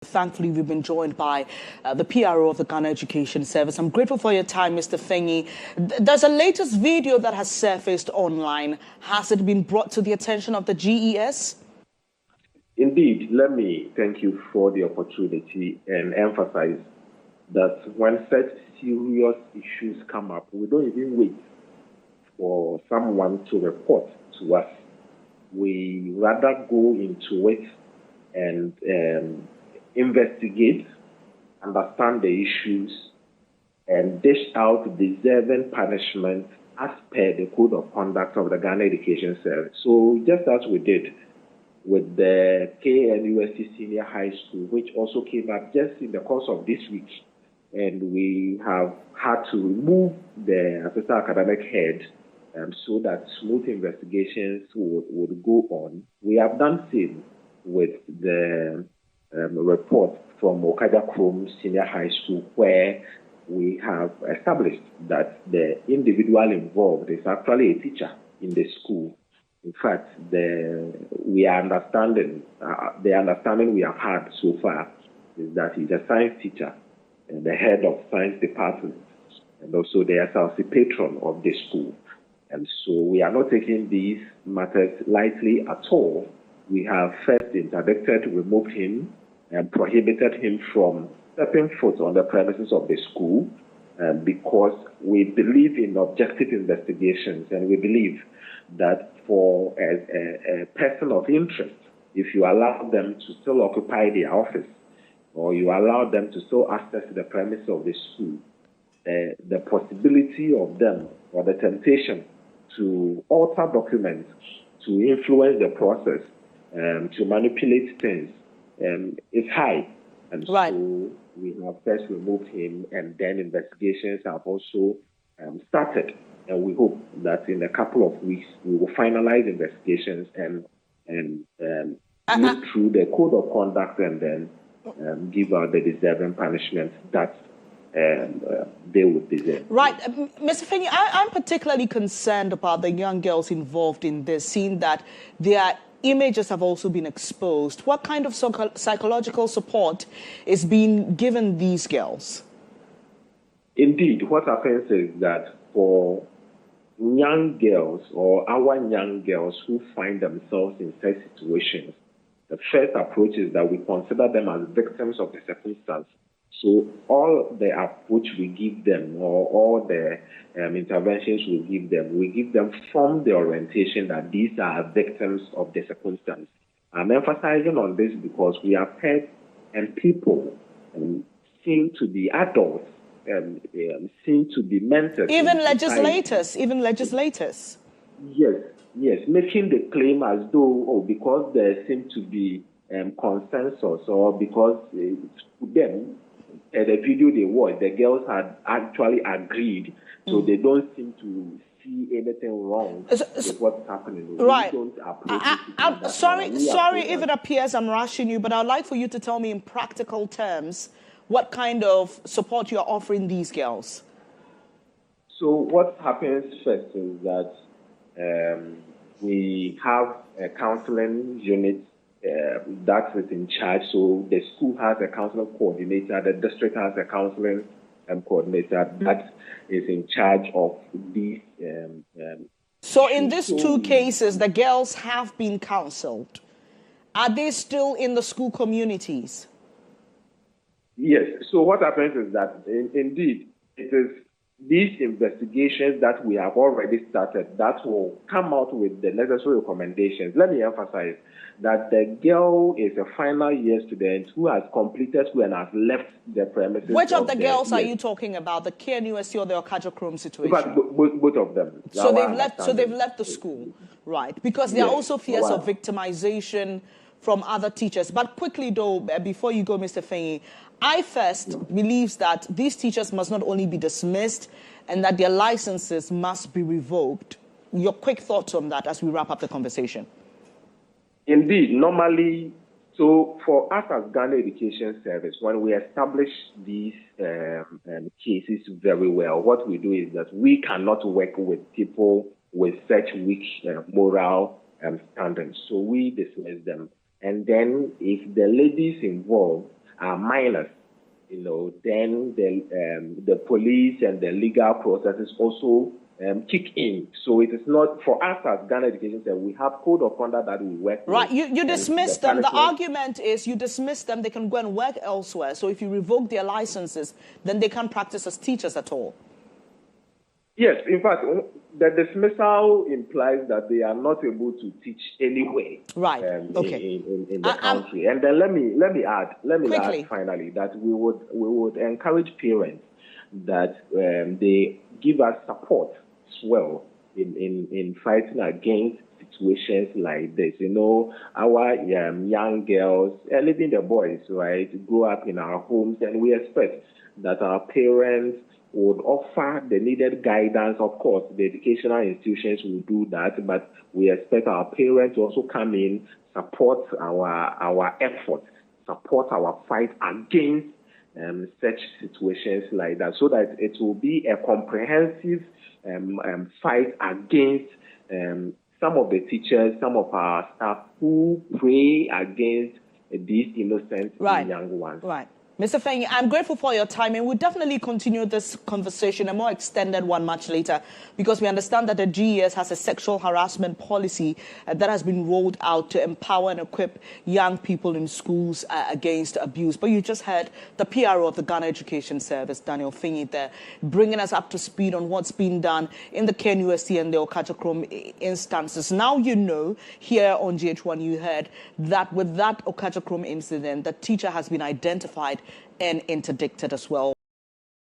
Thankfully, we've been joined by the PRO of the Ghana Education Service. I'm grateful for your time, Mr. Fenyi. There's a latest video that has surfaced online. Has it been brought to the attention of the GES? Indeed, let me thank you for the opportunity and emphasize that when such serious issues come up, we don't even wait for someone to report to us. We rather go into it and investigate, understand the issues, and dish out deserving punishment as per the Code of Conduct of the Ghana Education Service. So just as we did with the KNUST Senior High School, which also came up just in the course of this week, and we have had to remove the assistant academic head so that smooth investigations would go on. We have done same with the report from Okajakrom Senior High School, where we have established that the individual involved is actually a teacher in the school. In fact, the understanding we have had so far is that he's a science teacher and the head of science department, and also the SLC patron of the school. And so we are not taking these matters lightly at all. We have first interdicted, removed him, and prohibited him from stepping foot on the premises of the school because we believe in objective investigations, and we believe that for a person of interest, if you allow them to still occupy the office or you allow them to still access the premises of the school, the possibility of them or the temptation to alter documents, to influence the process, to manipulate things is high. And right. So we have first removed him, and then investigations have also started. And we hope that in a couple of weeks we will finalize investigations and look through the code of conduct and then give out the deserving punishment that they would deserve. Right. Mr. Fenyi, I'm particularly concerned about the young girls involved in this, seeing that their images have also been exposed. What kind of psychological support is being given these girls? Indeed, what happens is that for young girls or our young girls who find themselves in such situations, the first approach is that we consider them as victims of the circumstance. So all the approach we give them or all the interventions we give them from the orientation that these are victims of the circumstance. I'm emphasizing on this because we have heard and people seem to be adults, seem to be mentors. Even legislators. Yes, making the claim as though, because there seems to be consensus or because to them, the video they watched, the girls had actually agreed, so they don't seem to see anything wrong with what's happening. Right. I'm sorry if it appears I'm rushing you, but I'd like for you to tell me in practical terms what kind of support you're offering these girls. So what happens first is that we have a counseling unit that is in charge. So the school has a counseling coordinator, the district has a counseling coordinator that is in charge of these. So in these two cases, the girls have been counseled. Are they still in the school communities? Yes. So what happens is that indeed it is these investigations that we have already started that will come out with the necessary recommendations. Let me emphasize that the girl is a final year student who has completed school and has left the premises. Which of the girls are you talking about? The KNUST or the Okajakrom situation? Both of them. So they've left the school, right? Because there are also fears of victimization from other teachers. But quickly though, before you go, Mr. Fenyi, I first believes that these teachers must not only be dismissed and that their licenses must be revoked. Your quick thoughts on that as we wrap up the conversation. Indeed, normally, so for us as Ghana Education Service, when we establish these cases very well, what we do is that we cannot work with people with such weak moral standards. So we dismiss them. And then if the ladies involved are minors, then the police and the legal processes also kick in. So it is not, for us as Ghana Education Service, we have code of conduct that we work with. Right, you dismiss them. The argument is you dismiss them, they can go and work elsewhere. So if you revoke their licenses, then they can't practice as teachers at all. Yes, in fact, the dismissal implies that they are not able to teach anywhere. Right. In the country. And then let me add finally that we would encourage parents that they give us support as well in fighting against situations like this. Our young girls and even the boys, right, grow up in our homes, and we expect that our parents would offer the needed guidance. Of course, the educational institutions will do that, but we expect our parents to also come in, support our efforts, support our fight against such situations like that, so that it will be a comprehensive fight against some of the teachers, some of our staff who pray against these innocent young ones. Right. Mr. Fenyi, I'm grateful for your time, and we'll definitely continue this conversation, a more extended one much later, because we understand that the GES has a sexual harassment policy that has been rolled out to empower and equip young people in schools against abuse. But you just heard the PRO of the Ghana Education Service, Daniel Fenyi, there, bringing us up to speed on what's been done in the KNUST and the Okajakrom instances. Now you know, here on GHOne, you heard that with that Okajakrom incident, the teacher has been identified and interdicted as well.